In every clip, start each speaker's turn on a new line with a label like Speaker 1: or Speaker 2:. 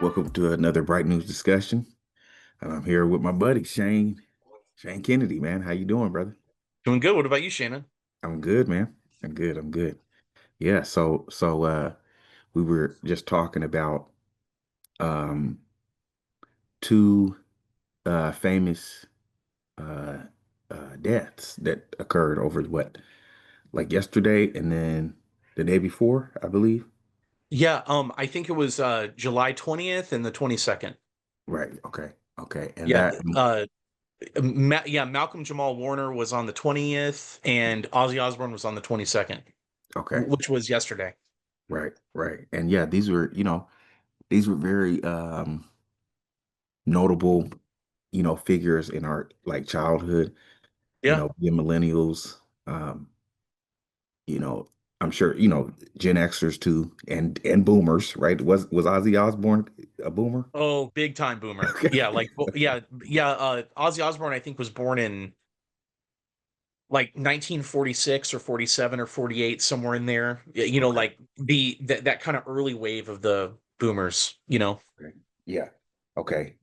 Speaker 1: Welcome to another Bright News discussion. I'm here with my buddy Shane Kennedy, man. How you doing, brother?
Speaker 2: Doing good. What about you, Shannon?
Speaker 1: I'm good, man. I'm good. Yeah, so we were just talking about um two famous uh deaths that occurred over what, like yesterday and then the day before, I believe.
Speaker 2: Yeah, I think it was July 20th and the 22nd.
Speaker 1: Right. Okay. And
Speaker 2: Yeah,
Speaker 1: that
Speaker 2: Malcolm Jamal Warner was on the 20th and Ozzy Osbourne was on the 22nd,
Speaker 1: okay.
Speaker 2: which was yesterday.
Speaker 1: Right. And yeah, these were very notable, figures in our like childhood,
Speaker 2: Yeah.
Speaker 1: being millennials, um, you know, I'm sure, Gen Xers too, and boomers, right? Was Ozzy Osbourne a boomer?
Speaker 2: Oh, big time boomer.
Speaker 1: Okay.
Speaker 2: Yeah, Ozzy Osbourne I think was born in like 1946 or 47 or 48 somewhere in there.
Speaker 1: Okay.
Speaker 2: Like that kind of early wave of the boomers.
Speaker 1: Okay. Yeah. Okay.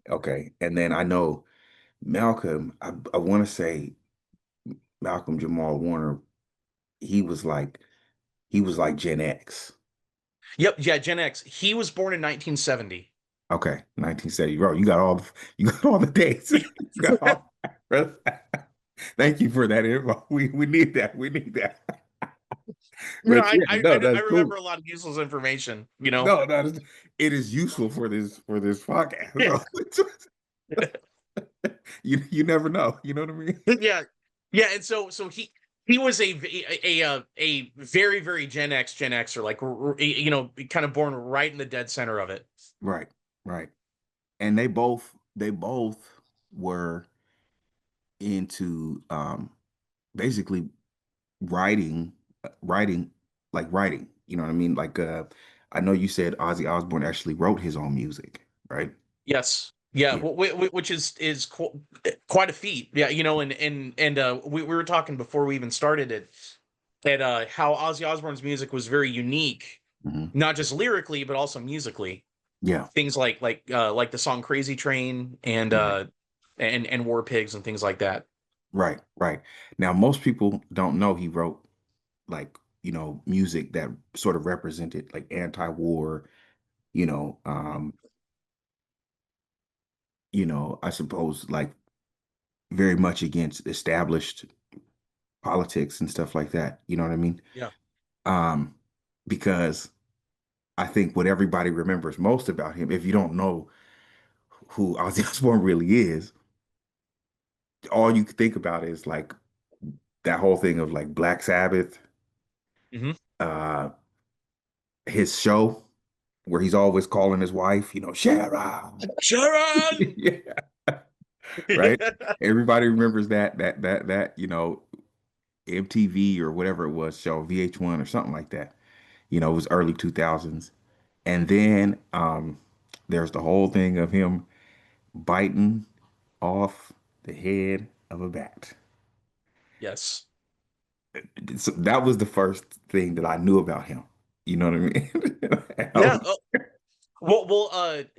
Speaker 1: And then I know Malcolm, I want to say Malcolm Jamal Warner, he was like he was like Gen X.
Speaker 2: Yep, yeah, Gen X. He was born in 1970.
Speaker 1: Okay, 1970. Bro, you got all the dates. You got all brother. Thank you for that info. We need that. We need that.
Speaker 2: No,
Speaker 1: But yeah, no,
Speaker 2: I
Speaker 1: that's
Speaker 2: remember
Speaker 1: cool.
Speaker 2: a lot of useless information.
Speaker 1: No, it is useful for this podcast.
Speaker 2: Yeah.
Speaker 1: You never know. You know what I mean?
Speaker 2: Yeah. Yeah, and so he was a very very Gen Xer, like kind of born right in the dead center of it.
Speaker 1: Right, right. And they both were into basically writing writing, you know what I mean? Like I know you said Ozzy Osbourne actually wrote his own music, right?
Speaker 2: Yes. Yeah,
Speaker 1: Yeah.
Speaker 2: which is quite a feat. Yeah, and we were talking before we even started it that how Ozzy Osbourne's music was very unique,
Speaker 1: Hmm.
Speaker 2: not just lyrically but also musically.
Speaker 1: Yeah.
Speaker 2: Things like the song Crazy Train
Speaker 1: Right.
Speaker 2: and War Pigs and things like that.
Speaker 1: Right. Now most people don't know he wrote like, music that sort of represented like anti-war, you know, um, I suppose like very much against established politics and stuff like that. You know what I mean?
Speaker 2: Yeah.
Speaker 1: Um, because I think what everybody remembers most about him, if you don't know who Ozzy Osbourne really is, all you can think about is like that whole thing of like Black Sabbath,
Speaker 2: Hmm.
Speaker 1: uh, his show where he's always calling his wife, Sharon.
Speaker 2: Sharon.
Speaker 1: Yeah, right. Everybody remembers that MTV or whatever it was show, VH1 or something like that. It was early 2000s. And then there's the whole thing of him biting off the head of a bat.
Speaker 2: Yes.
Speaker 1: So that was the first thing that I knew about him. You know what I mean?
Speaker 2: Yeah.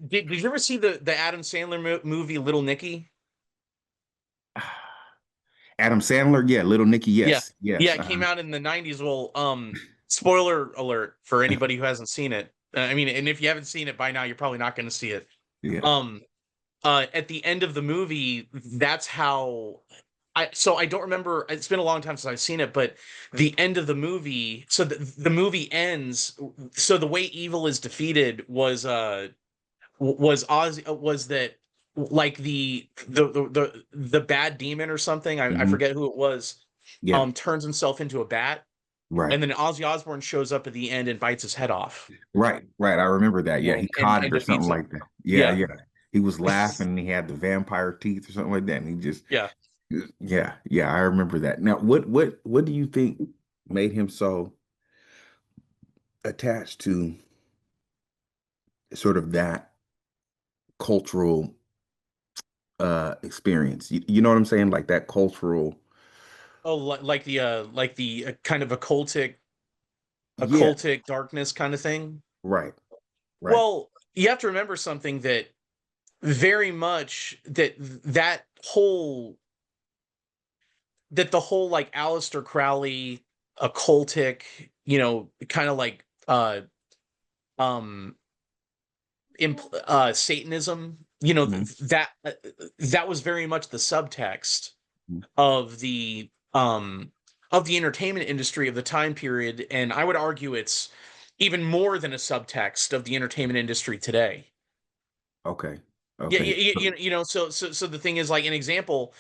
Speaker 2: Did you ever see the Adam Sandler movie Little Nicky?
Speaker 1: Adam Sandler, yeah, Little Nicky,
Speaker 2: Yeah.
Speaker 1: yes,
Speaker 2: Yeah,
Speaker 1: yes.
Speaker 2: it came out in the 90s. Well, spoiler alert for anybody who hasn't seen it. I mean, and if you haven't seen it by now, you're probably not going to see it.
Speaker 1: Yeah.
Speaker 2: Um, at the end of the movie, that's how I don't remember. It's been a long time since I've seen it, but the end of the movie, so the movie ends. So the way evil is defeated was Oz was that like the bad demon or something. I
Speaker 1: Hmm.
Speaker 2: forget who it was.
Speaker 1: Yeah.
Speaker 2: Turns himself into a bat,
Speaker 1: Right.
Speaker 2: and then Ozzy Osbourne shows up at the end and bites his head off.
Speaker 1: Right. I remember that. Yeah, he caught
Speaker 2: And
Speaker 1: it or something
Speaker 2: defeats him.
Speaker 1: like that. Yeah,
Speaker 2: Yeah.
Speaker 1: yeah. He was laughing and he had the vampire teeth or something like that. And he just,
Speaker 2: Yeah.
Speaker 1: yeah, I remember that. Now, what do you think made him so attached to sort of that cultural experience? You know what I'm saying? Like that cultural,
Speaker 2: Oh, like the kind of
Speaker 1: yeah,
Speaker 2: occultic darkness kind of thing.
Speaker 1: right, right.
Speaker 2: Well, you have to remember something, that very much that the whole like Aleister Crowley occultic, kind of like um Satanism,
Speaker 1: Mhm.
Speaker 2: that was very much the subtext of the entertainment industry of the time period, and I would argue it's even more than a subtext of the entertainment industry today.
Speaker 1: Okay.
Speaker 2: Yeah,
Speaker 1: Okay.
Speaker 2: so the thing is, like, an example,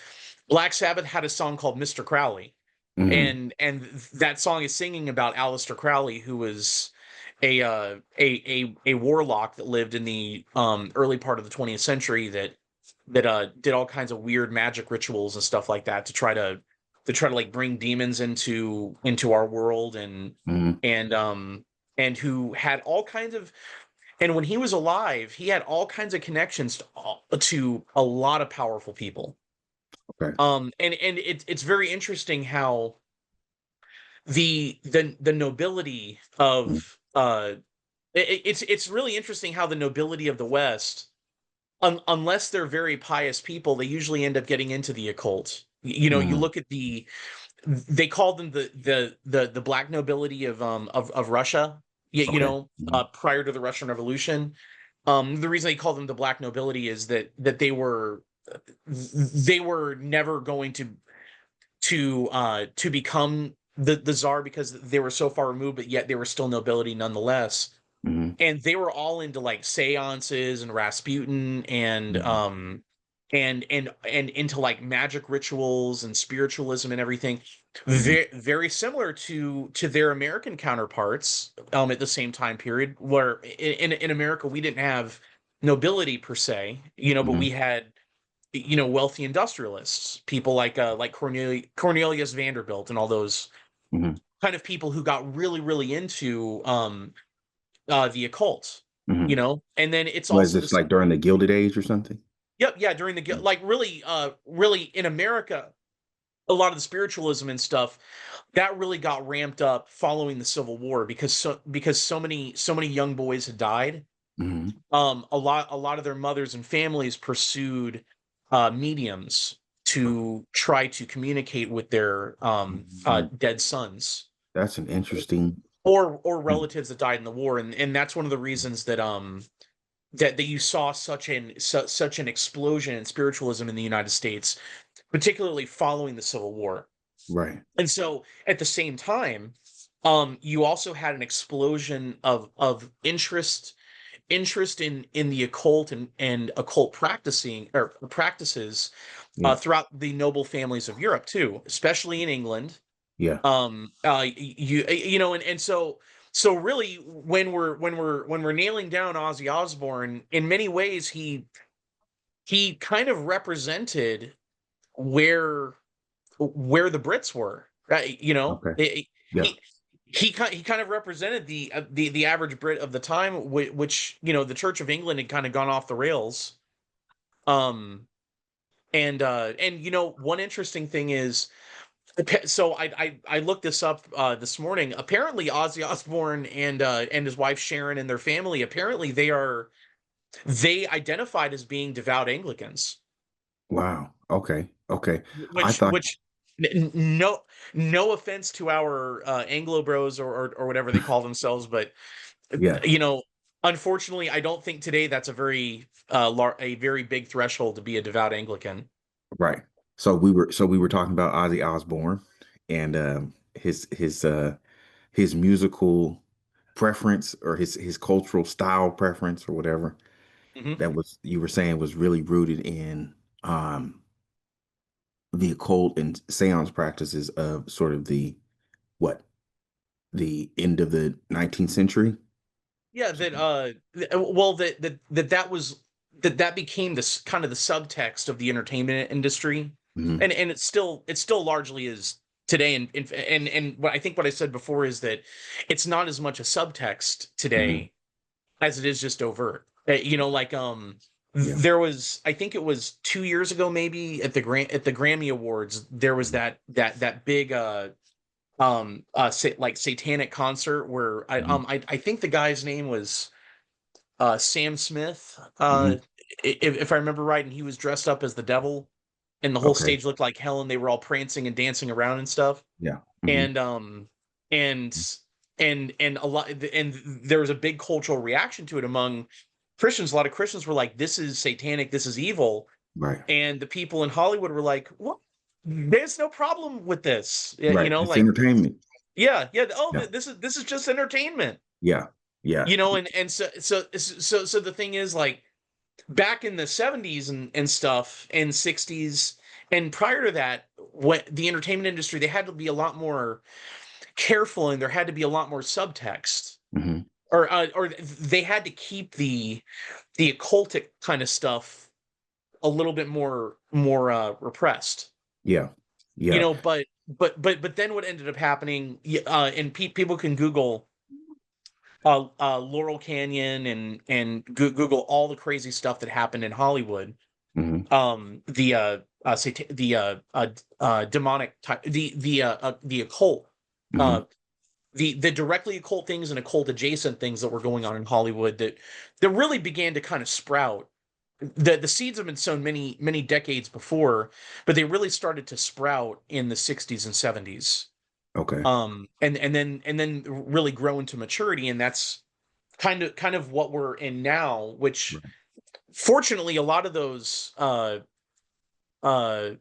Speaker 2: Black Sabbath had a song called Mr. Crowley,
Speaker 1: Hmm.
Speaker 2: and that song is singing about Aleister Crowley, who was a warlock that lived in the early part of the 20th century, that did all kinds of weird magic rituals and stuff like that to try to like bring demons into our world,
Speaker 1: Hmm.
Speaker 2: and um and who had all kinds of, and when he was alive, he had all kinds of connections to a lot of powerful people.
Speaker 1: Okay.
Speaker 2: And it's very interesting how the nobility
Speaker 1: Mhm.
Speaker 2: of it's really interesting how the nobility of the West, unless they're very pious people, they usually end up getting into the occult. You
Speaker 1: Mhm.
Speaker 2: look at they call them the black nobility of Russia.
Speaker 1: Okay. Mhm.
Speaker 2: Prior to the Russian Revolution. The reason they call them the black nobility is that they were never going to become the czar, because they were so far removed, but yet they were still nobility nonetheless.
Speaker 1: Mhm.
Speaker 2: And they were all into like seances and Rasputin, and
Speaker 1: Mhm.
Speaker 2: into like magic rituals and spiritualism and everything,
Speaker 1: Mhm.
Speaker 2: very very similar to their American counterparts, at the same time period, where in America we didn't have nobility per se, but we
Speaker 1: Mhm.
Speaker 2: had, wealthy industrialists, people like Cornelius Vanderbilt, and all those
Speaker 1: Mhm.
Speaker 2: kind of people who got really really into the occult,
Speaker 1: Mhm.
Speaker 2: and then it's
Speaker 1: Was
Speaker 2: also
Speaker 1: this like during the Gilded Age or something?
Speaker 2: yep, yeah, during like really in America, a lot of the spiritualism and stuff that really got ramped up following the Civil War, because so many young boys had died.
Speaker 1: Mhm.
Speaker 2: A lot of their mothers and families pursued mediums to try to communicate with their
Speaker 1: Mhm.
Speaker 2: dead sons,
Speaker 1: That's an interesting.
Speaker 2: or
Speaker 1: Mm.
Speaker 2: relatives that died in the war, and that's one of the reasons that you saw such an explosion in spiritualism in the United States, particularly following the Civil War.
Speaker 1: Right.
Speaker 2: And so at the same time, you also had an explosion of interest in the occult, and occult practicing or practices
Speaker 1: Yeah.
Speaker 2: throughout the noble families of Europe too, especially in England.
Speaker 1: Yeah.
Speaker 2: And so really, when we're nailing down Ozzy Osbourne, in many ways he kind of represented where where the Brits were, right?
Speaker 1: Okay.
Speaker 2: It-
Speaker 1: Yeah.
Speaker 2: he kind of represented the average Brit of the time, which, the Church of England had kind of gone off the rails. Um and uh and one interesting thing is, so I looked this up this morning. Apparently Ozzy Osbourne and his wife Sharon and their family, apparently they identified as being devout Anglicans.
Speaker 1: Wow. Okay. Okay. I
Speaker 2: which
Speaker 1: thought.
Speaker 2: which no offense to our Anglo Bros, or whatever they call themselves, but
Speaker 1: Yeah.
Speaker 2: you know unfortunately I don't think today that's a very big threshold to be a devout Anglican.
Speaker 1: Right. So we were talking about Ozzy Osbourne and his musical preference, or his cultural style preference, or whatever,
Speaker 2: Hmm.
Speaker 1: that was you were saying was really rooted in um the occult and seance practices of sort of what the end of the 19th century.
Speaker 2: Yeah, well, that became this kind of the subtext of the entertainment industry,
Speaker 1: Hmm.
Speaker 2: and it still largely is today. And what I said before is that it's not as much a subtext
Speaker 1: Hmm.
Speaker 2: today as it is just overt. Like,
Speaker 1: Yeah.
Speaker 2: there was, I think it was 2 years ago, maybe at the Grammy Awards, there was
Speaker 1: Mhm.
Speaker 2: that big like satanic concert where
Speaker 1: Mhm.
Speaker 2: I think the guy's name was Sam Smith,
Speaker 1: Hmm.
Speaker 2: if I remember right, and he was dressed up as the devil, and the whole
Speaker 1: Okay.
Speaker 2: stage looked like hell, and they were all prancing and dancing around and stuff.
Speaker 1: Yeah. Hmm.
Speaker 2: And and and a lot, and there was a big cultural reaction to it among Christians. A lot of Christians were like, "This is satanic. This is evil."
Speaker 1: Right.
Speaker 2: And the people in Hollywood were like, "What? There's no problem with this." You
Speaker 1: Right.
Speaker 2: know,
Speaker 1: It's
Speaker 2: like,
Speaker 1: entertainment.
Speaker 2: yeah, yeah. Oh,
Speaker 1: Yeah.
Speaker 2: this is just entertainment.
Speaker 1: Yeah. Yeah.
Speaker 2: You know, and so the thing is, like, back in the 70s and stuff and 60s and prior to that, what the entertainment industry, they had to be a lot more careful, and there had to be a lot more subtext,
Speaker 1: Hmm.
Speaker 2: or they had to keep the occultic kind of stuff a little bit more repressed.
Speaker 1: Yeah.
Speaker 2: You
Speaker 1: Yeah.
Speaker 2: know, but then what ended up happening, and people can Google Laurel Canyon and Google all the crazy stuff that happened in Hollywood.
Speaker 1: Hmm.
Speaker 2: The demonic type, the occult,
Speaker 1: Hmm.
Speaker 2: uh the directly occult things and occult adjacent things that were going on in Hollywood, that really began to kind of sprout. The seeds have been sown many decades before, but they really started to sprout in the 60s and 70s.
Speaker 1: Okay.
Speaker 2: And then really grow into maturity, and that's kind of what we're in now, which
Speaker 1: Right.
Speaker 2: fortunately a lot of those uh a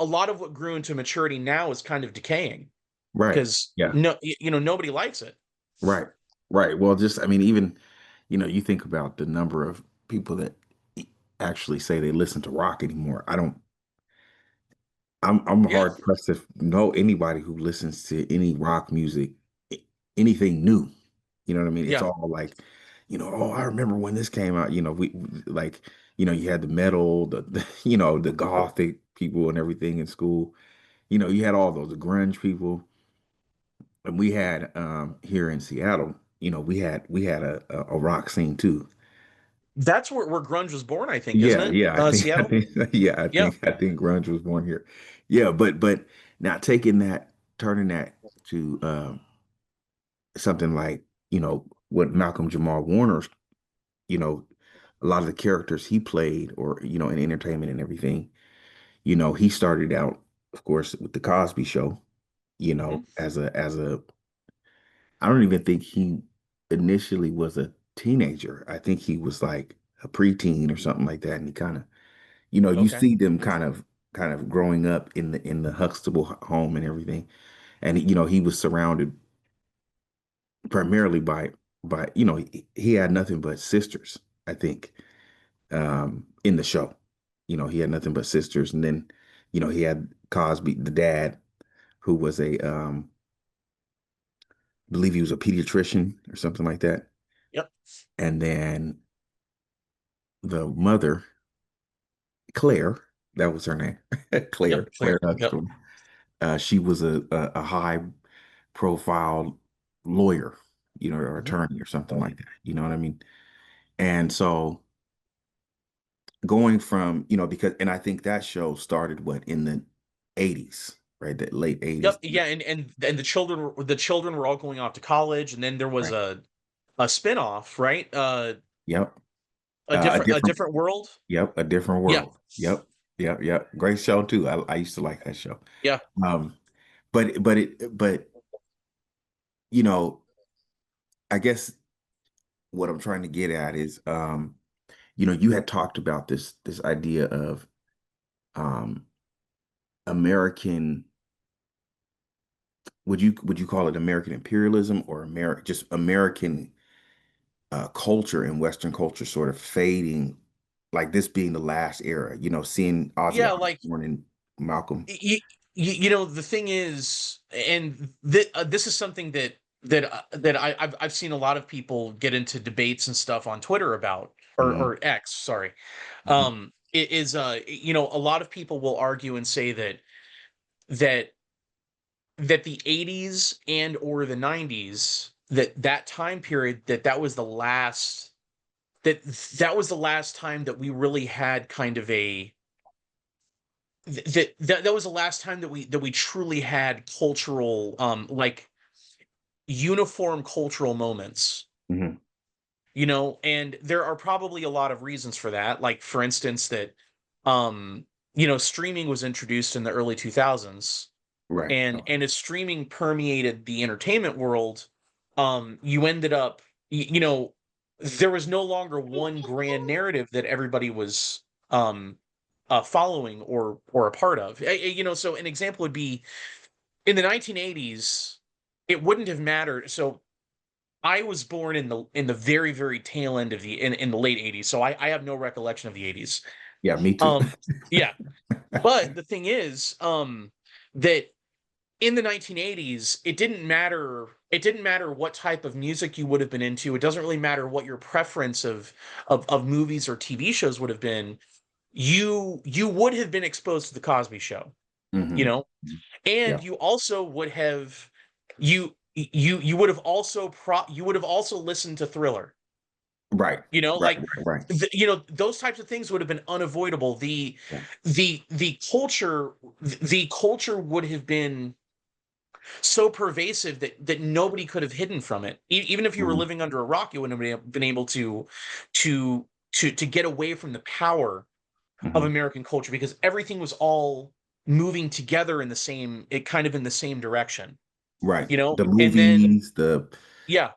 Speaker 2: lot of what grew into maturity now is kind of decaying,
Speaker 1: Right.
Speaker 2: because
Speaker 1: Yeah.
Speaker 2: nobody likes it.
Speaker 1: Right. Right. Well, just, I mean, even, you think about the number of people that actually say they listen to rock anymore. I'm
Speaker 2: Yeah,
Speaker 1: hard pressed to know anybody who listens to any rock music, anything new. You know what I mean? It's
Speaker 2: yeah.
Speaker 1: all like, oh, I remember when this came out. Like, you had the metal, the gothic people and everything in school. You had all those, the grunge people. And we had here in Seattle, we had a rock scene too.
Speaker 2: That's where grunge was born, I think, isn't
Speaker 1: Yeah,
Speaker 2: it?
Speaker 1: yeah, I
Speaker 2: Seattle.
Speaker 1: think, yeah, I
Speaker 2: Yeah.
Speaker 1: think, I think grunge was born here. Yeah, but now taking that, turning that to something like, what Malcolm Jamal Warner's, you know, a lot of the characters he played, or in entertainment and everything. He started out, of course, with the Cosby Show.
Speaker 2: Hmm.
Speaker 1: As a, I don't even think he initially was a teenager. I think he was like a preteen or something like that, and he kind of, you
Speaker 2: Okay.
Speaker 1: see them kind of growing up in the Huxtable home and everything. And he was surrounded primarily by he had nothing but sisters, I think, in the show. He had nothing but sisters. And then he had Cosby, the dad, who was I believe he was a pediatrician or something like that.
Speaker 2: Yep.
Speaker 1: And then the mother, Claire, that was her name.
Speaker 2: Yep.
Speaker 1: Claire
Speaker 2: Clear. Yep.
Speaker 1: Huxtable. She was a high profile lawyer, or
Speaker 2: Hmm.
Speaker 1: attorney or something like that. You know what I mean? And so going from, because, and I think that show started what, in the 80s, right? That late 80s.
Speaker 2: Yep. Yeah. And the children were all going off to college, and then there was
Speaker 1: Right.
Speaker 2: a spin-off, right?
Speaker 1: Yep.
Speaker 2: A
Speaker 1: A
Speaker 2: different a
Speaker 1: different,
Speaker 2: different world.
Speaker 1: yep, a different
Speaker 2: Yeah.
Speaker 1: world. Yep. Yep. Yep. Great show too. I used to like that show.
Speaker 2: Yeah.
Speaker 1: Um, but you know, I guess what I'm trying to get at is, you had talked about this idea of um American, would you call it American imperialism, or just American culture and Western culture sort of fading, like this being the last era, seeing Ozzy
Speaker 2: Yeah. Like,
Speaker 1: Osbourne and Malcolm.
Speaker 2: the thing is, and this is something that I've seen a lot of people get into debates and stuff on Twitter about,
Speaker 1: Hmm.
Speaker 2: or X, sorry.
Speaker 1: Hmm.
Speaker 2: It is, a lot of people will argue and say that that the 80s and or the 90s, that time period, that was the last, that that was the last time that we really had kind of a, that was the last time that we truly had cultural, like, uniform cultural moments.
Speaker 1: Hmm.
Speaker 2: And there are probably a lot of reasons for that. Like, for instance, that, streaming was introduced in the early 2000s,
Speaker 1: Right.
Speaker 2: and as streaming permeated the entertainment world, you ended up, there was no longer one grand narrative that everybody was following or a part of. So an example would be in the 1980s, it wouldn't have mattered. So I was born in the very, very tail end of in the late 80s, so I have no recollection of the 80s.
Speaker 1: Yeah, me too.
Speaker 2: Um, yeah, but the thing is, that in the 1980s, it didn't matter what type of music you would have been into. It doesn't really matter what your preference of movies or TV shows would have been. You would have been exposed to the Cosby Show, you
Speaker 1: Hmm.
Speaker 2: know, and
Speaker 1: Yeah.
Speaker 2: you also would have you would have also you would have also listened to Thriller.
Speaker 1: Right. Right.
Speaker 2: Like,
Speaker 1: Right. Right.
Speaker 2: those types of things would have been unavoidable. The
Speaker 1: Yeah.
Speaker 2: the the culture the culture would have been so pervasive that nobody could have hidden from it. Even if you were
Speaker 1: Hmm.
Speaker 2: living under a rock, you wouldn't have been able to to get away from the power of
Speaker 1: Hmm.
Speaker 2: American culture, because everything was all moving together in the same it kind of in the same direction,
Speaker 1: Right. The
Speaker 2: and then
Speaker 1: movies,
Speaker 2: yeah,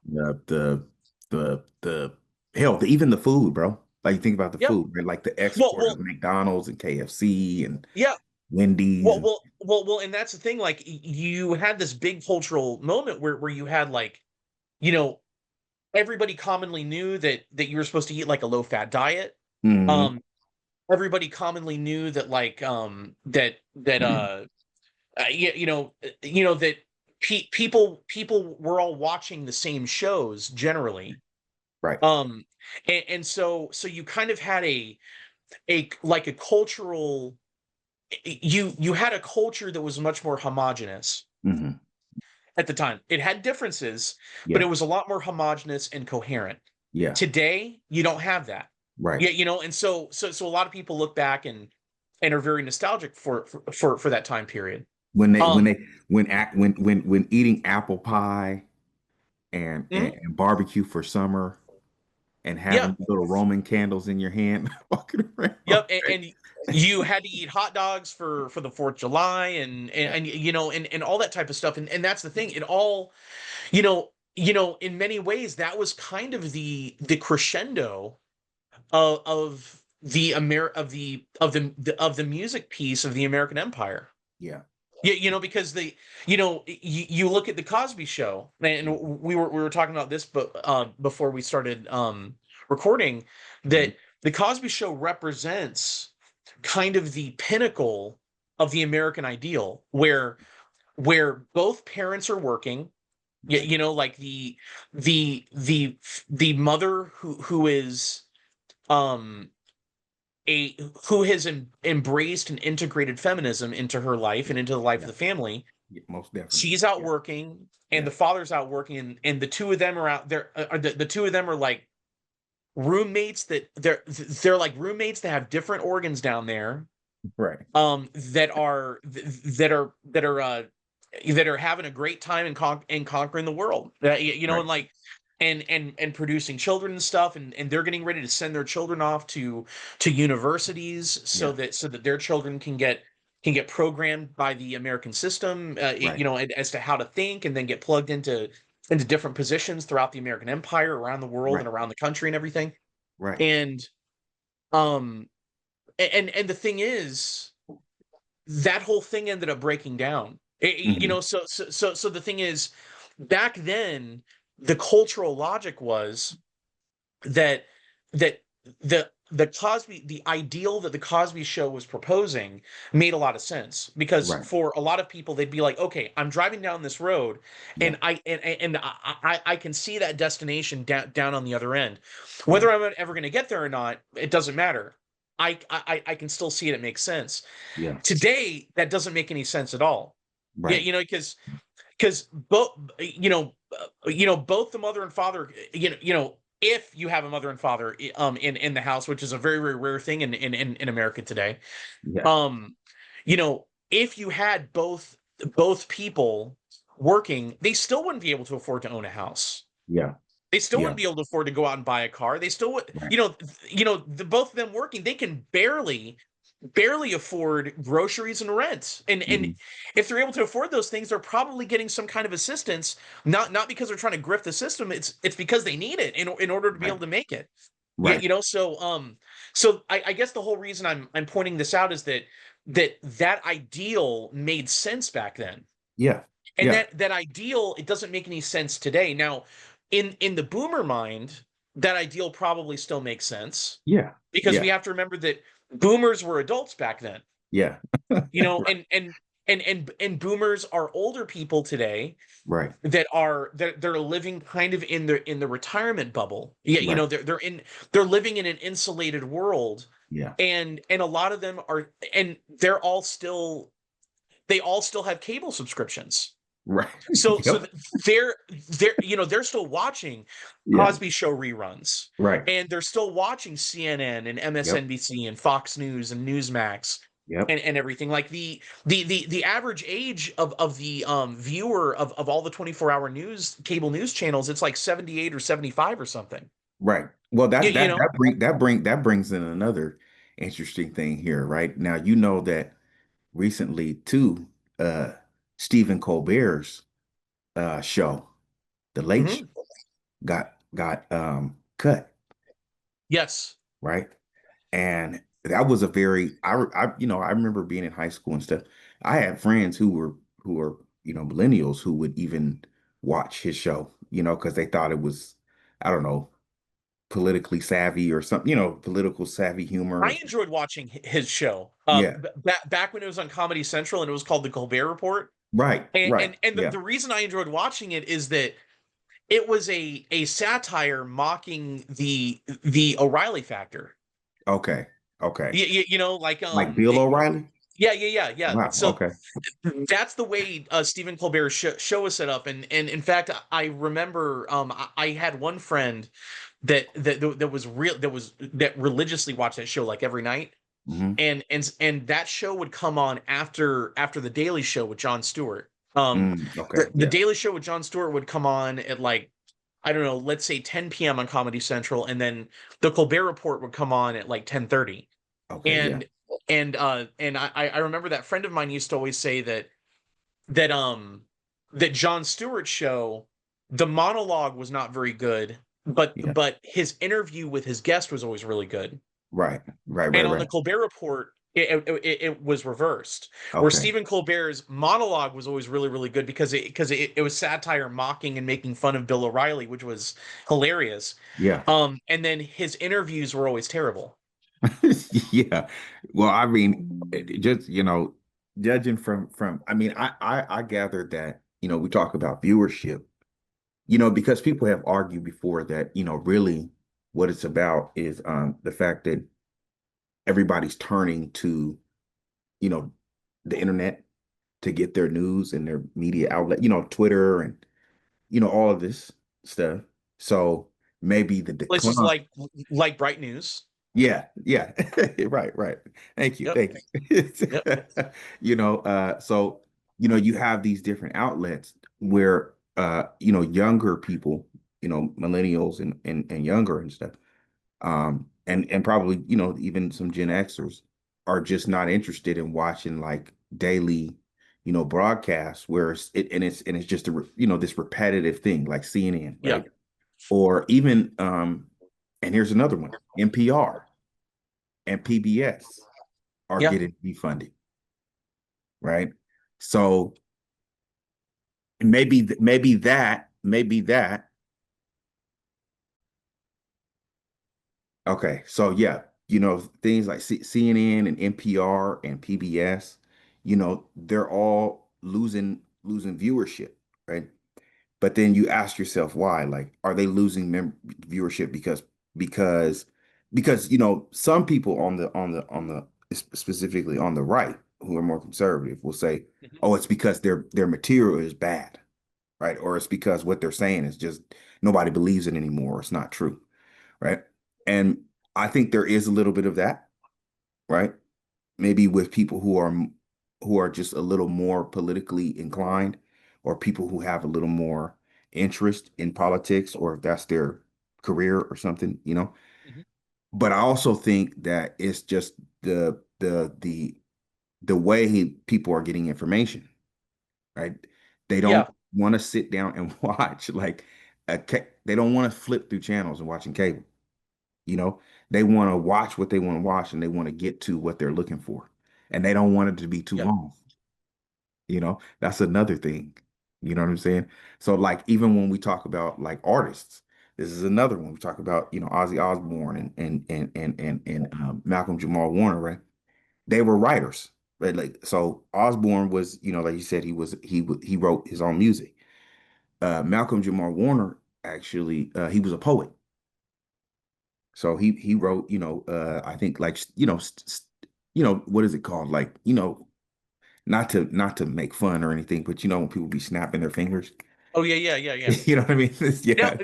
Speaker 1: the the the hell, even the food, bro. Like you think about the
Speaker 2: yep.
Speaker 1: food, right? Like the
Speaker 2: Well,
Speaker 1: export of
Speaker 2: well,
Speaker 1: McDonald's and KFC and
Speaker 2: yeah.
Speaker 1: Wendy's.
Speaker 2: And that's the thing. Like, you had this big cultural moment where you had, like, you know, everybody commonly knew that you were supposed to eat like a low fat diet.
Speaker 1: Hmm.
Speaker 2: Um, Everybody commonly knew that, like, that people were all watching the same shows generally.
Speaker 1: Right.
Speaker 2: Um, and so you kind of had a like a cultural you had a culture that was much more homogenous
Speaker 1: Hmm.
Speaker 2: at the time. It had differences, but it
Speaker 1: Yeah.
Speaker 2: was a lot more homogenous and coherent.
Speaker 1: Yeah.
Speaker 2: Today, you don't have that.
Speaker 1: Right.
Speaker 2: Yeah, and so a lot of people look back and are very nostalgic for that time period.
Speaker 1: When they when
Speaker 2: Um,
Speaker 1: they when eating apple pie
Speaker 2: mhm,
Speaker 1: and barbecue for summer and
Speaker 2: yeah,
Speaker 1: having little Roman candles in your hand, walking around.
Speaker 2: yep,
Speaker 1: Right?
Speaker 2: and you had to eat hot dogs for the 4th of July,
Speaker 1: Yeah.
Speaker 2: and all that type of stuff, and that's the thing. It all, in many ways, that was kind of the crescendo of the of the music piece of the American Empire.
Speaker 1: Yeah.
Speaker 2: Yeah, because you look at the Cosby Show, and we were talking about this, but before we started recording,
Speaker 1: Mhm.
Speaker 2: that the Cosby Show represents kind of the pinnacle of the American ideal, where both parents are working. Yeah,
Speaker 1: Right.
Speaker 2: like the mother who is um a who has embraced and integrated feminism into her life
Speaker 1: Yeah.
Speaker 2: and into the life of
Speaker 1: Yeah.
Speaker 2: the family.
Speaker 1: Yeah. Most definitely.
Speaker 2: She's out
Speaker 1: Yeah.
Speaker 2: working, and
Speaker 1: Yeah.
Speaker 2: the father's out working, and the two of them are out there. The two of them are like roommates, that they're like roommates that have different organs down there,
Speaker 1: Right.
Speaker 2: that are having a great time and conquering the world.
Speaker 1: Right.
Speaker 2: And like and producing children and stuff, and they're getting ready to send their children off to universities, so
Speaker 1: Yeah.
Speaker 2: that their children can get programmed by the American system,
Speaker 1: Right.
Speaker 2: as to how to think, and then get plugged into different positions throughout the American Empire, around the world,
Speaker 1: Right.
Speaker 2: and around the country and everything.
Speaker 1: Right.
Speaker 2: And um and the thing is, that whole thing ended up breaking down.
Speaker 1: Hmm.
Speaker 2: So the thing is, back then, the cultural logic was that that the ideal that the Cosby Show was proposing made a lot of sense, because
Speaker 1: Right.
Speaker 2: for a lot of people, they'd be like, okay, I'm driving down this road,
Speaker 1: Yeah.
Speaker 2: and I can see that destination down on the other end. Whether
Speaker 1: Right.
Speaker 2: I'm ever going to get there or not, it doesn't matter. I can still see it. It makes sense.
Speaker 1: Yeah.
Speaker 2: Today, that doesn't make any sense at all. Yeah,
Speaker 1: Right.
Speaker 2: because both the mother and father, if you have a mother and father in the house, which is a very, very rare thing in America today.
Speaker 1: Yeah.
Speaker 2: If you had both people working, they still wouldn't be able to afford to own a house.
Speaker 1: Yeah.
Speaker 2: They still
Speaker 1: Yeah.
Speaker 2: wouldn't be able to afford to go out and buy a car. They still would,
Speaker 1: Right.
Speaker 2: the both of them working, they can barely afford groceries and rent. And
Speaker 1: Mhm.
Speaker 2: if they're able to afford those things, they're probably getting some kind of assistance, not because they're trying to grift the system. It's because they need it in order to be able
Speaker 1: Right.
Speaker 2: to make it. Yeah,
Speaker 1: Right.
Speaker 2: so I guess the whole reason I'm pointing this out is that ideal made sense back then.
Speaker 1: Yeah.
Speaker 2: And
Speaker 1: Yeah.
Speaker 2: that ideal, it doesn't make any sense today. Now, in the boomer mind, that ideal probably still makes sense
Speaker 1: Yeah.
Speaker 2: because we
Speaker 1: Yeah.
Speaker 2: have to remember that boomers were adults back then.
Speaker 1: Yeah.
Speaker 2: You know,
Speaker 1: Right.
Speaker 2: and boomers are older people today
Speaker 1: Right.
Speaker 2: that they're living kind of in the retirement bubble. Yeah,
Speaker 1: Right.
Speaker 2: they're living in an insulated world,
Speaker 1: Yeah.
Speaker 2: and a lot of them are, and they all still have cable subscriptions.
Speaker 1: Right.
Speaker 2: So
Speaker 1: Yep.
Speaker 2: they're still watching
Speaker 1: Yeah.
Speaker 2: Cosby Show reruns,
Speaker 1: Right.
Speaker 2: and they're still watching CNN and
Speaker 1: Yep.
Speaker 2: MSNBC and Fox News and Newsmax
Speaker 1: Yep.
Speaker 2: and everything. Like the average age of the viewer of all the 24-hour news cable news channels, it's like 78 or 75 or something.
Speaker 1: Right. Well,
Speaker 2: You,
Speaker 1: that
Speaker 2: you
Speaker 1: that
Speaker 2: know?
Speaker 1: that brings in another interesting thing here, right? Now, you know that recently too, uh Stephen Colbert's show, The Late Show,
Speaker 2: Mhm.
Speaker 1: got cut,
Speaker 2: Yes.
Speaker 1: right? And that was a very I remember being in high school and stuff. I had friends who were millennials who would even watch his show, because they thought it was, I don't know, politically savvy or something, political savvy humor.
Speaker 2: I enjoyed watching his show.
Speaker 1: Yeah.
Speaker 2: Back when it was on Comedy Central and it was called The Colbert Report.
Speaker 1: Right.
Speaker 2: And
Speaker 1: Right.
Speaker 2: and, and the,
Speaker 1: Yeah.
Speaker 2: the reason I enjoyed watching it is that it was a satire mocking the O'Reilly factor.
Speaker 1: Okay. Okay.
Speaker 2: Like
Speaker 1: Like Bill O'Reilly?
Speaker 2: yeah, yeah.
Speaker 1: Wow.
Speaker 2: So
Speaker 1: Okay.
Speaker 2: that's the way Stephen Colbert's show was set up, and in fact, I remember I had one friend that was real that religiously watched that show like every night,
Speaker 1: Hmm.
Speaker 2: and that show would come on after the Daily Show with Jon Stewart. The,
Speaker 1: Okay.
Speaker 2: the
Speaker 1: Yeah.
Speaker 2: Daily Show with Jon Stewart would come on at like I don't know, let's say 10 p.m. on Comedy Central, and then the Colbert Report would come on at like 10:30.
Speaker 1: Okay. Yeah.
Speaker 2: And I remember that friend of mine used to always say that that Jon Stewart's show, the monologue was not very good, but
Speaker 1: Yeah.
Speaker 2: but his interview with his guest was always really good.
Speaker 1: Right. Right. Right.
Speaker 2: And on the
Speaker 1: Right.
Speaker 2: Colbert Report, it was reversed, where
Speaker 1: Okay.
Speaker 2: Stephen Colbert's monologue was always really, really good because it was satire mocking and making fun of Bill O'Reilly, which was hilarious.
Speaker 1: Yeah.
Speaker 2: And then his interviews were always terrible.
Speaker 1: Yeah. Well, I mean, just, judging from I mean, I gathered that, we talk about viewership, because people have argued before that, really what it's about is the fact that everybody's turning to, you know, the internet to get their news and their media outlet, Twitter and, all of this stuff. So maybe the
Speaker 2: Places
Speaker 1: decline.
Speaker 2: like Bright News.
Speaker 1: Yeah, yeah. Right, right. Thank you.
Speaker 2: Yep.
Speaker 1: Thank you.
Speaker 2: Yep.
Speaker 1: So, you have these different outlets where younger people, millennials and younger and stuff, and probably, even some Gen Xers are just not interested in watching like daily, broadcasts where it's just this repetitive thing like CNN,
Speaker 2: Yeah.
Speaker 1: right? Or even and here's another one, NPR and PBS are
Speaker 2: Yeah.
Speaker 1: getting defunded, right? So maybe that. Okay, so yeah, things like CNN and NPR and PBS, they're all losing viewership, right? But then you ask yourself why, like, are they losing viewership because because some people on the specifically on the right who are more conservative will say,
Speaker 2: Mhm.
Speaker 1: oh, it's because their material is bad, right? Or it's because what they're saying is just nobody believes it anymore. It's not true, right? And I think there is a little bit of that, right? Maybe with people who are just a little more politically inclined, or people who have a little more interest in politics or if that's their career or something, you know.
Speaker 2: Mhm.
Speaker 1: But I also think that it's just the way people are getting information, right? They don't
Speaker 2: Yeah.
Speaker 1: want to sit down and watch like they don't want to flip through channels and watching cable, you know. They want to watch what they want to watch and they want to get to what they're looking for. And they don't want it to be too
Speaker 2: Yeah.
Speaker 1: long. You know, that's another thing. You know what I'm saying? So like even when we talk about like artists, this is another one. We talk about, you know, Ozzy Osbourne and Malcolm Jamal Warner, right? They were writers, right? Like so Osbourne was, you know, like you said, he wrote his own music. Malcolm Jamal Warner actually he was a poet. So he wrote, you know, I think like you know, what is it called? Like, you know, not to make fun or anything, but you know when people be snapping their fingers,
Speaker 2: Oh yeah, yeah, yeah, yeah.
Speaker 1: you know what I mean?
Speaker 2: Now,
Speaker 1: Yeah,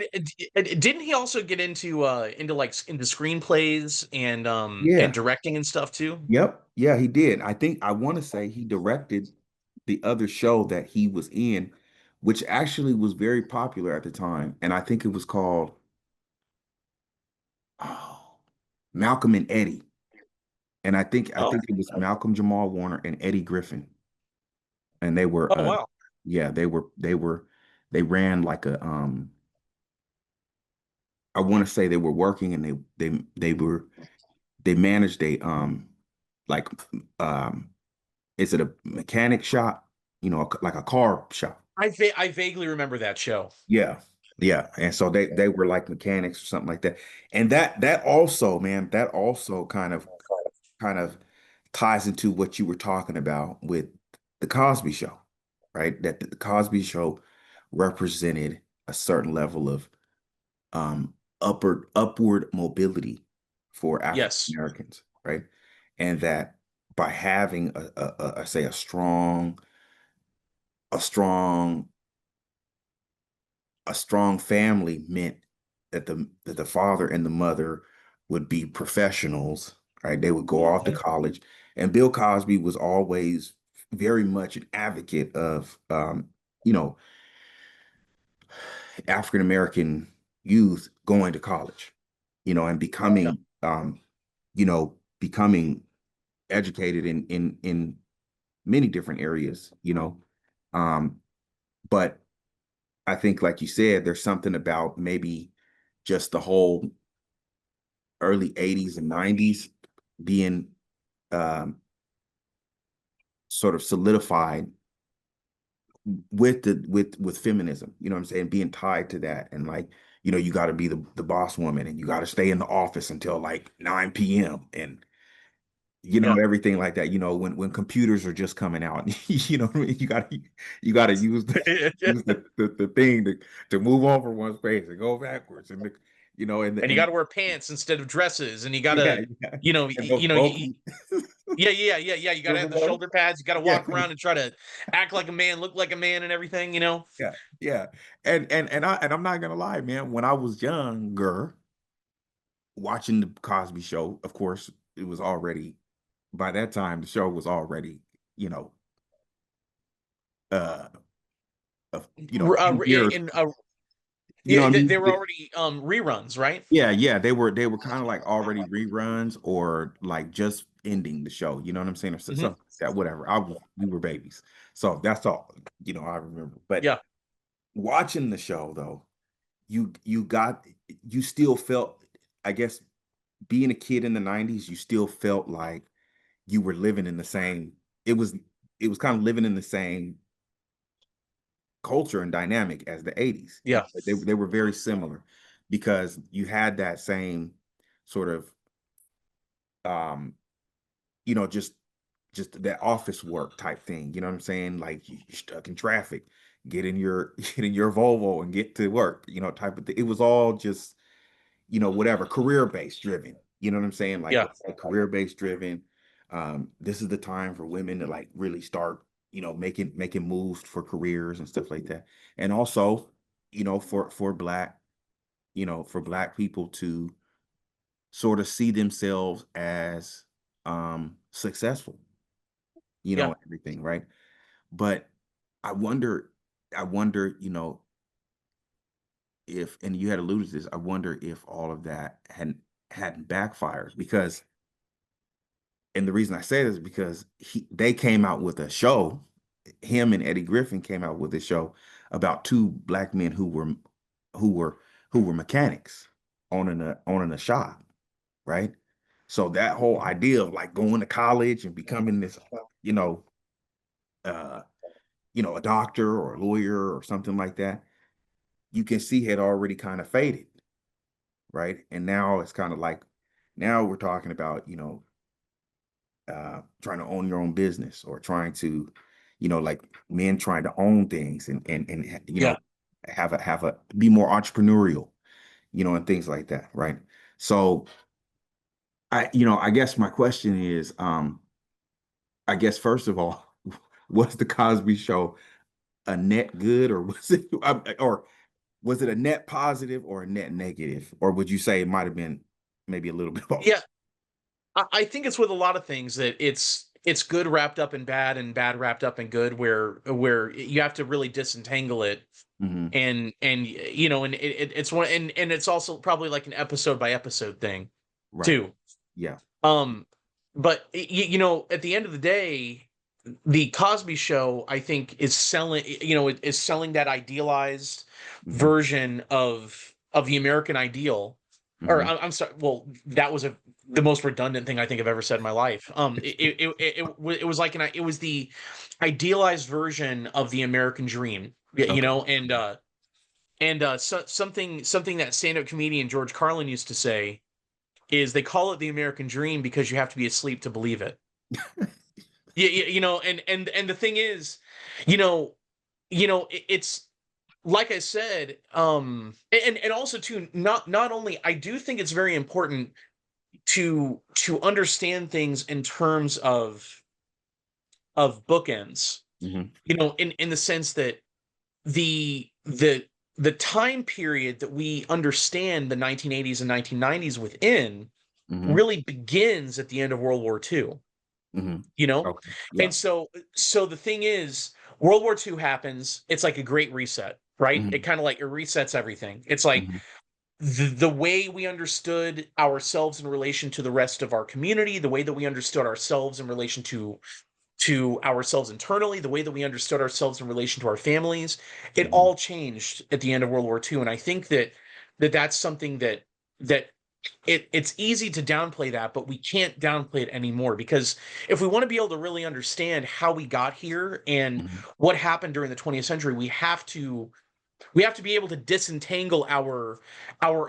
Speaker 2: didn't he also get into like into screenplays and
Speaker 1: yeah,
Speaker 2: directing and stuff too?
Speaker 1: yep, yeah, he did. I think I want to say he directed the other show that he was in, which actually was very popular at the time, and I think it was called oh, Malcolm and Eddie, and I
Speaker 2: Oh,
Speaker 1: think it was Malcolm Jamal Warner and Eddie Griffin, and they were
Speaker 2: oh wow.
Speaker 1: yeah, they ran like a I want to say they were working and they managed a like um is it a mechanic shop, you know, like a car shop.
Speaker 2: I vaguely remember that show.
Speaker 1: Yeah, yeah, and so they were like mechanics or something like that. And that also, man, that also kind of ties into what you were talking about with the Cosby Show, right? That the Cosby Show represented a certain level of upward mobility for African
Speaker 2: Yes.
Speaker 1: Americans, right? And that by having a say a strong a strong family meant that the father and the mother would be professionals, right? They would go off to
Speaker 2: Mhm.
Speaker 1: college, and Bill Cosby was always very much an advocate of you know, African American youth going to college, you know, and
Speaker 2: Yeah.
Speaker 1: becoming you know, becoming educated in many different areas, you know. Um, but I think, like you said, there's something about maybe just the whole early 80s and 90s being um, sort of solidified with with feminism, you know what I'm saying, being tied to that. And like, you know, you got to be the boss woman and you got to stay in the office until like 9 p.m. and you know
Speaker 2: Yeah.
Speaker 1: everything like that, you know, when computers are just coming out, you know what I mean? You got to use the thing to move over one space and go backwards and the, you know
Speaker 2: And you got to wear pants instead of dresses, and you got
Speaker 1: yeah,
Speaker 2: to,
Speaker 1: yeah, and those
Speaker 2: you know,
Speaker 1: bulky
Speaker 2: yeah, yeah, yeah, yeah. You got to have
Speaker 1: remember
Speaker 2: the
Speaker 1: those?
Speaker 2: shoulder pads. You got to
Speaker 1: Yeah,
Speaker 2: walk around and try to act like a man, look like a man, and everything. You know.
Speaker 1: yeah, yeah. And I'm not gonna lie, man, when I was younger watching the Cosby Show, of course it was already by that time the show was already, you know, uh you know,
Speaker 2: Uh,
Speaker 1: 10 years,
Speaker 2: in
Speaker 1: you know
Speaker 2: Yeah,
Speaker 1: what I
Speaker 2: they
Speaker 1: mean?
Speaker 2: were already reruns, right?
Speaker 1: Yeah, yeah, they were kind of like already reruns or like just ending the show. You know what I'm saying? Or
Speaker 2: Hmm.
Speaker 1: something like that, whatever. We were babies, so that's all. You know, I remember. But
Speaker 2: Yeah,
Speaker 1: watching the show though, you got you still felt, I guess, being a kid in the '90s, you still felt like you were living in the same. It was it was kind of living in the same culture and dynamic as the '80s.
Speaker 2: yeah,
Speaker 1: They were very similar because you had that same sort of um, you know, just that office work type thing. You know what I'm saying? Like you're stuck in traffic, get in your get in your Volvo and get to work, you know, type of thing. It was all just, you know, whatever, career based driven. You know what I'm saying?
Speaker 2: yeah,
Speaker 1: Like career based driven. This is the time for women to like really start, you know, making moves for careers and stuff like that. And also, you know, for black, you know, for black people to sort of see themselves as successful, you
Speaker 2: yeah.
Speaker 1: know, everything, right? But I wonder, I wonder, you know, if, and you had alluded to this, I wonder if all of that hadn't backfired because, and the reason I say this is because they came out with a show, him and Eddie Griffin came out with a show about two black men who were who were mechanics owning a shop, right? So that whole idea of like going to college and becoming this, you know, uh, a doctor or a lawyer or something like that, you can see had already kind of faded, right? And now it's kind of like now we're talking about, trying to own your own business or trying to, like men trying to own things and
Speaker 2: Yeah.
Speaker 1: have a be more entrepreneurial, and things like that, right? So I guess my question is, I guess first of all, was the Cosby Show a net good or was it or was it a net positive or a net negative? Or would you say it might have been maybe a little bit both?
Speaker 2: Yeah. I think it's with a lot of things that it's good wrapped up in bad and bad wrapped up in good, where you have to really disentangle it,
Speaker 1: Hmm.
Speaker 2: and it's one, and it's also probably like an episode by episode thing
Speaker 1: Right.
Speaker 2: too.
Speaker 1: Yeah.
Speaker 2: Um, but at the end of the day, the Cosby Show, I think, is selling, is selling that idealized
Speaker 1: Hmm.
Speaker 2: version of the American ideal. Or
Speaker 1: Hmm.
Speaker 2: I'm sorry. Well, that was the most redundant thing I think I've ever said in my life. It was like it was the idealized version of the American dream.
Speaker 1: Okay.
Speaker 2: Something that stand-up comedian George Carlin used to say is they call it the American dream because you have to be asleep to believe it. And the thing is, you know, it's like I said, and also too, not only I do think it's very important to understand things in terms of bookends,
Speaker 1: Hmm.
Speaker 2: in the sense that the time period that we understand the 1980s and 1990s within
Speaker 1: Hmm.
Speaker 2: really begins at the end of World War II.
Speaker 1: Hmm.
Speaker 2: you know
Speaker 1: Okay. Yeah.
Speaker 2: and so the thing is, World War II happens. It's like a great reset, right? It
Speaker 1: Hmm.
Speaker 2: kind of like it resets everything. It's like
Speaker 1: Hmm.
Speaker 2: the way we understood ourselves in relation to the rest of our community, the way that we understood ourselves in relation to ourselves internally, the way that we understood ourselves in relation to our families, it
Speaker 1: Hmm.
Speaker 2: all changed at the end of World War II. And I think that's something that it's easy to downplay that, but we can't downplay it anymore, because if we want to be able to really understand how we got here and
Speaker 1: Hmm.
Speaker 2: what happened during the 20th century, we have to be able to disentangle our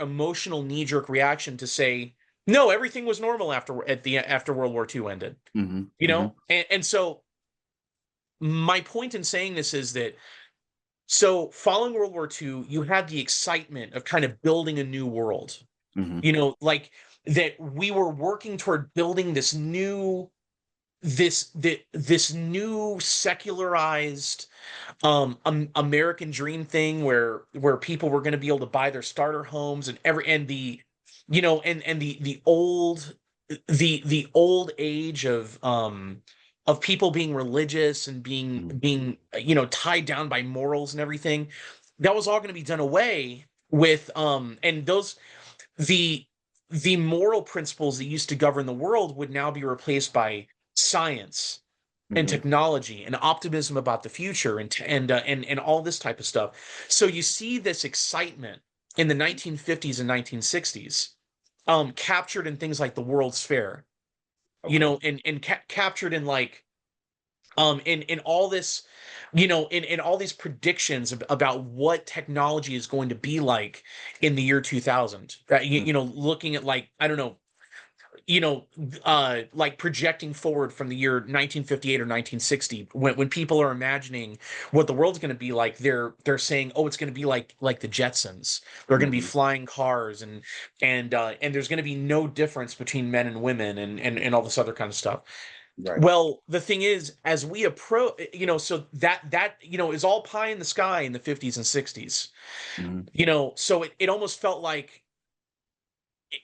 Speaker 2: emotional knee-jerk reaction to say, no, everything was normal after World War II ended.
Speaker 1: Hmm. Hmm.
Speaker 2: And so my point in saying this is that, so following World War II, you had the excitement of kind of building a new world,
Speaker 1: Hmm.
Speaker 2: like that we were working toward building this new secularized American dream thing, where people were going to be able to buy their starter homes, and every and the you know and the old age of people being religious and being tied down by morals and everything. That was all going to be done away with, and those the the moral principles that used to govern the world would now be replaced by science and
Speaker 1: Hmm.
Speaker 2: technology and optimism about the future, and all this type of stuff. So you see this excitement in the 1950s and 1960s, captured in things like the World's Fair,
Speaker 1: Okay.
Speaker 2: and captured in like in all this, in all these predictions about what technology is going to be like in the year 2000. Right? Looking at, like, I don't know, you know, like projecting forward from the year 1958 or 1960, when people are imagining what the world's going to be like, they're saying, oh, it's going to be like the Jetsons. They're going to be
Speaker 1: Hmm.
Speaker 2: flying cars, and there's going to be no difference between men and women, and all this other kind of stuff.
Speaker 1: Right.
Speaker 2: Well, the thing is, as we approach, so that is all pie in the sky in the 50s and 60s.
Speaker 1: Hmm.
Speaker 2: So it almost felt like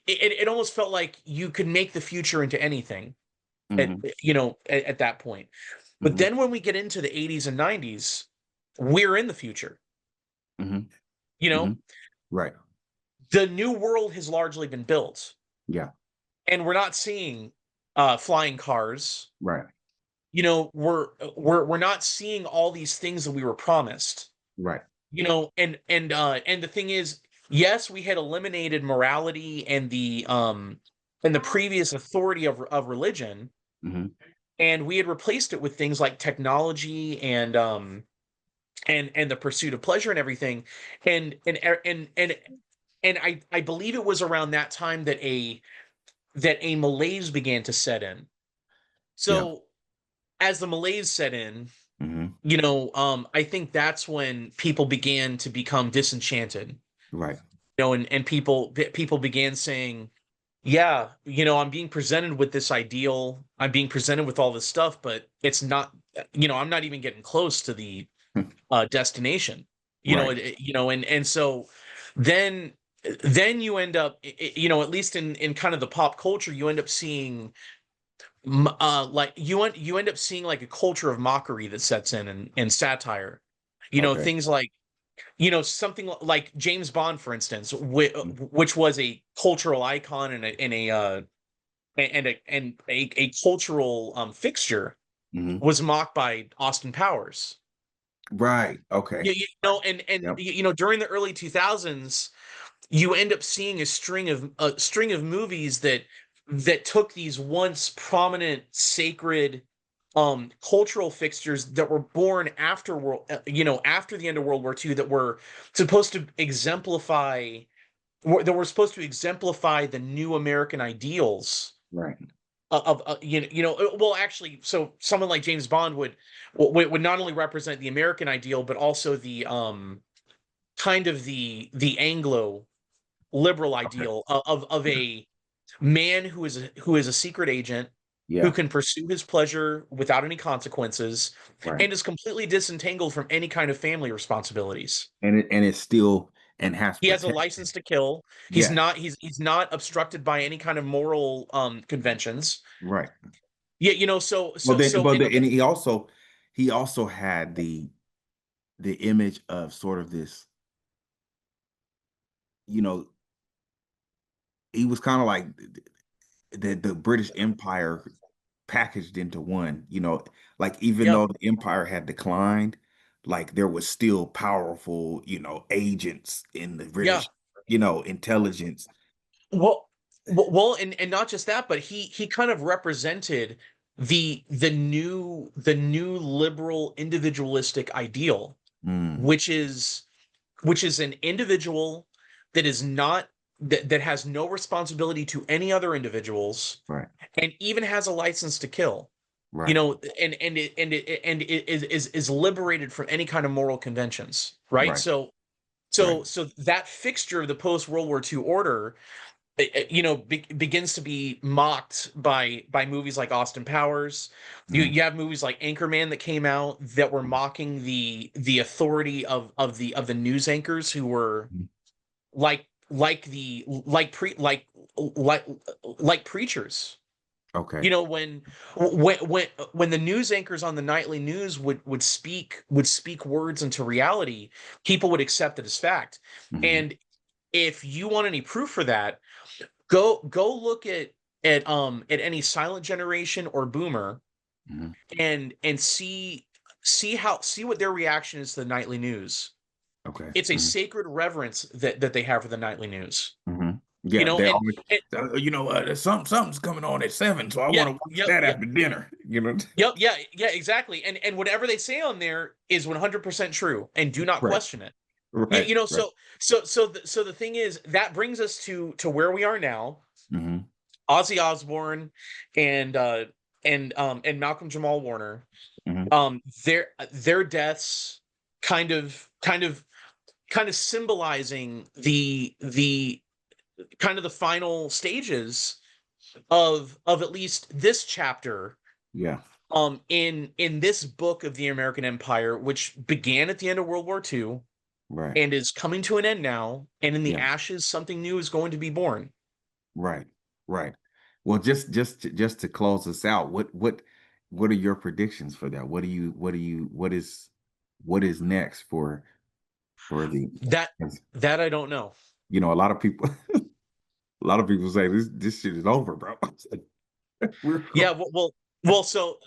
Speaker 2: it almost felt like you could make the future into anything at
Speaker 1: Hmm.
Speaker 2: at that point. But
Speaker 1: Hmm.
Speaker 2: then when we get into the 80s and 90s, we're in the future.
Speaker 1: Hmm.
Speaker 2: You
Speaker 1: Hmm.
Speaker 2: know,
Speaker 1: Right.
Speaker 2: The new world has largely been built,
Speaker 1: Yeah.
Speaker 2: and we're not seeing flying cars.
Speaker 1: Right.
Speaker 2: You know, we're not seeing all these things that we were promised.
Speaker 1: Right.
Speaker 2: You know, and the thing is, yes, we had eliminated morality and the previous authority of religion,
Speaker 1: Hmm.
Speaker 2: and we had replaced it with things like technology and the pursuit of pleasure and everything. And and and and and I believe it was around that time that a malaise began to set in.
Speaker 1: Yeah.
Speaker 2: So as the malaise set in,
Speaker 1: Hmm.
Speaker 2: I think that's when people began to become disenchanted.
Speaker 1: Right.
Speaker 2: And people began saying, yeah, I'm being presented with this ideal, I'm being presented with all this stuff, but it's not, I'm not even getting close to the destination.
Speaker 1: Right.
Speaker 2: And so then then you end up, at least in kind of the pop culture, you end up seeing like you end up seeing like a culture of mockery that sets in, and satire.
Speaker 1: Okay.
Speaker 2: Things like, something like James Bond, for instance, which was a cultural icon and a cultural fixture,
Speaker 1: Hmm.
Speaker 2: was mocked by Austin Powers.
Speaker 1: Right. Okay.
Speaker 2: And
Speaker 1: Yep.
Speaker 2: during the early 2000s, you end up seeing a string of movies that took these once prominent sacred cultural fixtures that were born after the end of World War II, that were supposed to exemplify the new American ideals
Speaker 1: Right.
Speaker 2: well, actually, so someone like James Bond would not only represent the American ideal, but also the kind of the Anglo liberal
Speaker 1: Okay.
Speaker 2: ideal of
Speaker 1: Yeah.
Speaker 2: a man who is a secret agent, who
Speaker 1: Yeah.
Speaker 2: can pursue his pleasure without any consequences,
Speaker 1: Right.
Speaker 2: and is completely disentangled from any kind of family responsibilities.
Speaker 1: And it's still and has
Speaker 2: He has a
Speaker 1: protection.
Speaker 2: license to kill. He's
Speaker 1: Yes.
Speaker 2: not he's not obstructed by any kind of moral conventions.
Speaker 1: Right.
Speaker 2: Yeah, so
Speaker 1: Well,
Speaker 2: so
Speaker 1: then,
Speaker 2: so
Speaker 1: but
Speaker 2: and,
Speaker 1: the, and he also had the image of sort of this, you know, he was kind of like the British Empire packaged into one, like even
Speaker 2: yep,
Speaker 1: though the empire had declined, like there was still powerful, agents in the
Speaker 2: yeah.
Speaker 1: British, intelligence.
Speaker 2: Well, and not just that, but he kind of represented the new liberal individualistic ideal,
Speaker 1: Mm,
Speaker 2: which is an individual that is not that has no responsibility to any other individuals,
Speaker 1: right,
Speaker 2: and even has a license to kill.
Speaker 1: right,
Speaker 2: And is liberated from any kind of moral conventions, right?
Speaker 1: right,
Speaker 2: So
Speaker 1: right.
Speaker 2: so so that fixture of the post World War II order, begins to be mocked by movies like Austin Powers. You
Speaker 1: Mm,
Speaker 2: you have movies like Anchorman that came out that were mocking the authority of the news anchors, who were
Speaker 1: mm.
Speaker 2: like the like preachers.
Speaker 1: Okay.
Speaker 2: When the news anchors on the nightly news would speak words into reality, people would accept it as fact.
Speaker 1: Hmm.
Speaker 2: And if you want any proof for that, go look at any silent generation or boomer,
Speaker 1: Hmm.
Speaker 2: and see what their reaction is to the nightly news.
Speaker 1: Okay.
Speaker 2: It's a
Speaker 1: Hmm.
Speaker 2: sacred reverence that they have for the nightly news.
Speaker 1: Hmm.
Speaker 2: You
Speaker 1: Yeah,
Speaker 2: know,
Speaker 1: they
Speaker 2: and,
Speaker 1: always,
Speaker 2: and
Speaker 1: there's something's coming on at 7, so I
Speaker 2: yeah,
Speaker 1: want to watch
Speaker 2: yep,
Speaker 1: that
Speaker 2: yep,
Speaker 1: after dinner.
Speaker 2: yep, yeah, exactly. And whatever they say on there is 100% true, and do not
Speaker 1: Right,
Speaker 2: question it. You,
Speaker 1: right,
Speaker 2: you know,
Speaker 1: right.
Speaker 2: so the thing is, that brings us to where we are now.
Speaker 1: Hmm.
Speaker 2: Ozzy Osbourne and Malcolm Jamal Warner,
Speaker 1: Hmm.
Speaker 2: their deaths kind of symbolizing the kind of the final stages of at least this chapter,
Speaker 1: Yeah,
Speaker 2: in this book of the American Empire, which began at the end of World War II
Speaker 1: right.
Speaker 2: and is coming to an end now, and in the
Speaker 1: Yeah.
Speaker 2: ashes something new is going to be born.
Speaker 1: Right, right. Well, just to close us out, what are your predictions for that? What is next for the,
Speaker 2: That that I don't know.
Speaker 1: you know, a lot of people, a lot of people say this shit is over, bro. It's like, we're
Speaker 2: Yeah,
Speaker 1: cool.
Speaker 2: well, so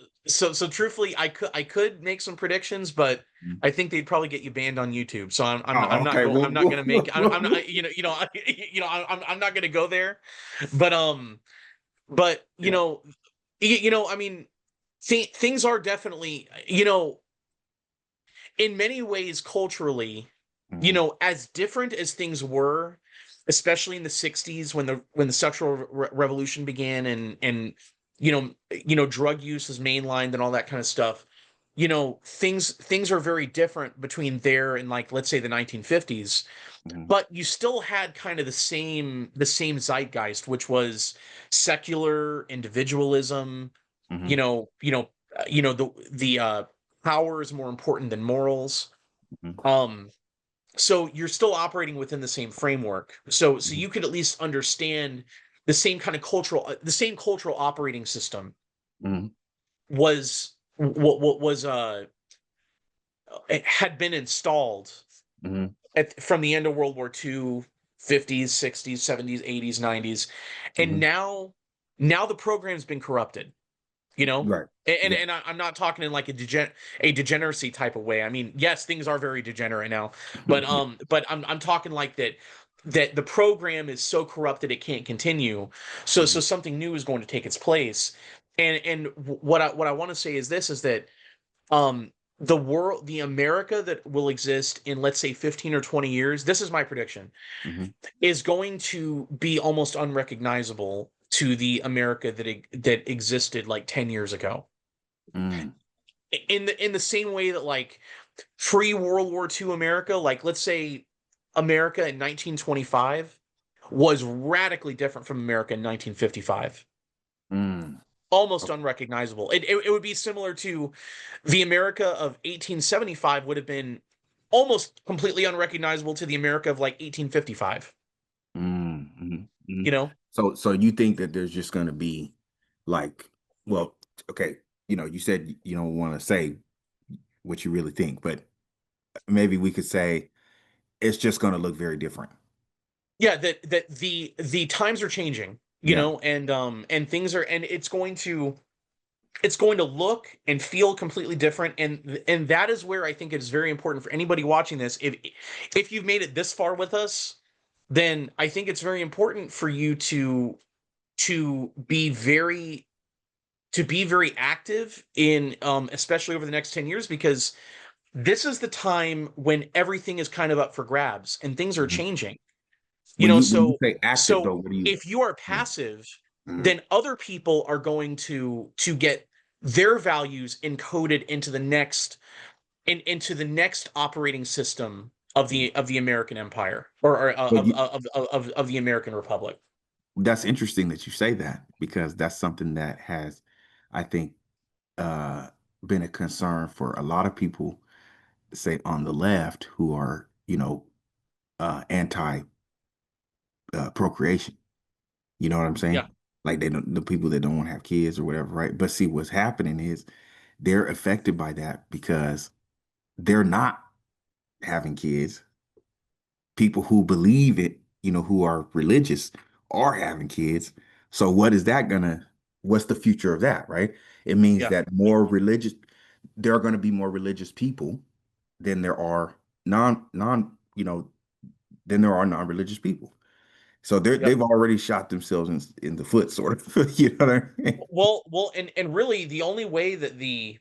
Speaker 2: truthfully, I could make some predictions, but I think they'd probably get you banned on YouTube. So
Speaker 1: Oh, okay.
Speaker 2: I'm not gonna make I'm not I'm not gonna go there. But
Speaker 1: yeah.
Speaker 2: I mean, things are definitely in many ways culturally,
Speaker 1: Hmm.
Speaker 2: as different as things were, especially in the 60s when the sexual revolution began and drug use was mainlined and all that kind of stuff. Things are very different between there and, like, let's say, the 1950s,
Speaker 1: Hmm.
Speaker 2: but you still had kind of the same zeitgeist, which was secular individualism.
Speaker 1: Hmm.
Speaker 2: The power is more important than morals.
Speaker 1: Hmm.
Speaker 2: um so you're still operating within the same framework, so
Speaker 1: Hmm.
Speaker 2: you could at least understand the same cultural operating system
Speaker 1: Hmm.
Speaker 2: was what was it had been installed
Speaker 1: Hmm.
Speaker 2: from the end of World War II, 50s, 60s, 70s, 80s, 90s. And
Speaker 1: Hmm.
Speaker 2: now the program's been corrupted, you know?
Speaker 1: Right.
Speaker 2: And
Speaker 1: Yeah.
Speaker 2: I'm not talking in like a degeneracy type of way. I mean, yes, things are very degenerate now, but
Speaker 1: Yeah.
Speaker 2: I'm talking like that the program is so corrupted it can't continue. So
Speaker 1: Hmm.
Speaker 2: something new is going to take its place. And what I want to say is this, is that um the America that will exist in, let's say, 15 or 20 years, this is my prediction,
Speaker 1: Hmm.
Speaker 2: is going to be almost unrecognizable to the America that existed like 10 years ago.
Speaker 1: Hmm.
Speaker 2: In the same way that, like, pre World War II America, like, let's say, America in 1925 was radically different from America in 1955.
Speaker 1: Hmm.
Speaker 2: Almost unrecognizable. It would be similar to the America of 1875 would have been almost completely unrecognizable to the America of, like, 1855.
Speaker 1: Mm-hmm. Hmm.
Speaker 2: You know?
Speaker 1: So you think that there's just going to be like, well, okay, you said you don't want to say what you really think, but maybe we could say it's just going to look very different.
Speaker 2: Yeah, that the times are changing,
Speaker 1: Yeah.
Speaker 2: and things are, and it's going to look and feel completely different, and that is where I think it is very important for anybody watching this. If you've made it this far with us, then I think it's very important for you to be very active in, especially over the next 10 years, because this is the time when everything is kind of up for grabs and things are
Speaker 1: Mhm.
Speaker 2: changing.
Speaker 1: When you
Speaker 2: So
Speaker 1: say active though, what do you?
Speaker 2: if you are
Speaker 1: Yeah.
Speaker 2: passive,
Speaker 1: Mhm.
Speaker 2: then other people are going to get their values encoded into the next operating system of
Speaker 1: Mhm.
Speaker 2: the American Empire, or
Speaker 1: But you,
Speaker 2: of the American Republic.
Speaker 1: that's interesting that you say that because that's something that has, I think, uh, been a concern for a lot of people, say on the left, who are, anti procreation. You know what I'm
Speaker 2: Yeah,
Speaker 1: saying? Like they don't, the people that don't want to have kids or whatever, right? But see, what's happening is they're affected by that because they're not having kids. People who believe it, who are religious, are having kids. So what's the future of that, right? It means
Speaker 2: yeah,
Speaker 1: that there are going to be more religious people than there are than there are non-religious people. So
Speaker 2: yep.
Speaker 1: they've already shot themselves in the foot, sort of. You know what I mean?
Speaker 2: And really, the only way that the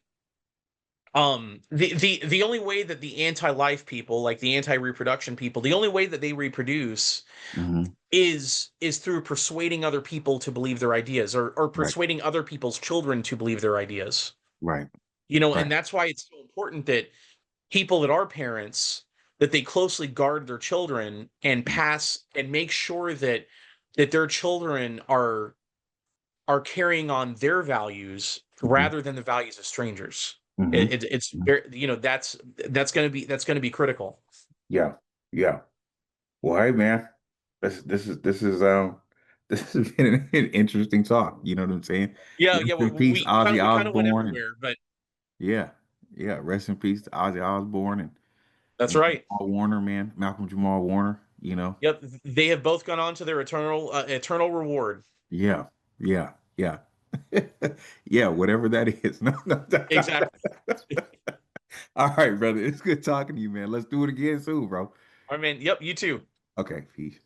Speaker 2: only way that the anti-life people, like the anti-reproduction people, the only way that they reproduce
Speaker 1: Hmm.
Speaker 2: is through persuading other people to believe their ideas, or
Speaker 1: Right,
Speaker 2: persuading other people's children to believe their ideas.
Speaker 1: right,
Speaker 2: And
Speaker 1: right.
Speaker 2: that's why it's so important that people that are parents, that they closely guard their children and pass and make sure that their children are carrying on their values
Speaker 1: Hmm.
Speaker 2: rather than the values of strangers.
Speaker 1: Hmm.
Speaker 2: It's very, that's going to be critical.
Speaker 1: Yeah, yeah. Well, hey man, this is this has been an interesting talk. You know what I'm saying?
Speaker 2: Yeah, yeah.
Speaker 1: Rest in peace,
Speaker 2: Kind
Speaker 1: Ozzy
Speaker 2: of we kind of went
Speaker 1: Osbourne, and
Speaker 2: everywhere, but
Speaker 1: yeah, yeah. Rest in peace to Ozzy Osbourne, and
Speaker 2: That's
Speaker 1: and
Speaker 2: right.
Speaker 1: Jamal Warner, man, Malcolm Jamal Warner, you know.
Speaker 2: Yep, they have both gone on to their eternal reward.
Speaker 1: Yeah, yeah, yeah. Yeah, whatever that is. No, no, no, no,
Speaker 2: Exactly.
Speaker 1: no. All right, brother. It's good talking to you, man. Let's do it again soon, bro.
Speaker 2: I mean, yep, you too.
Speaker 1: Okay, peace.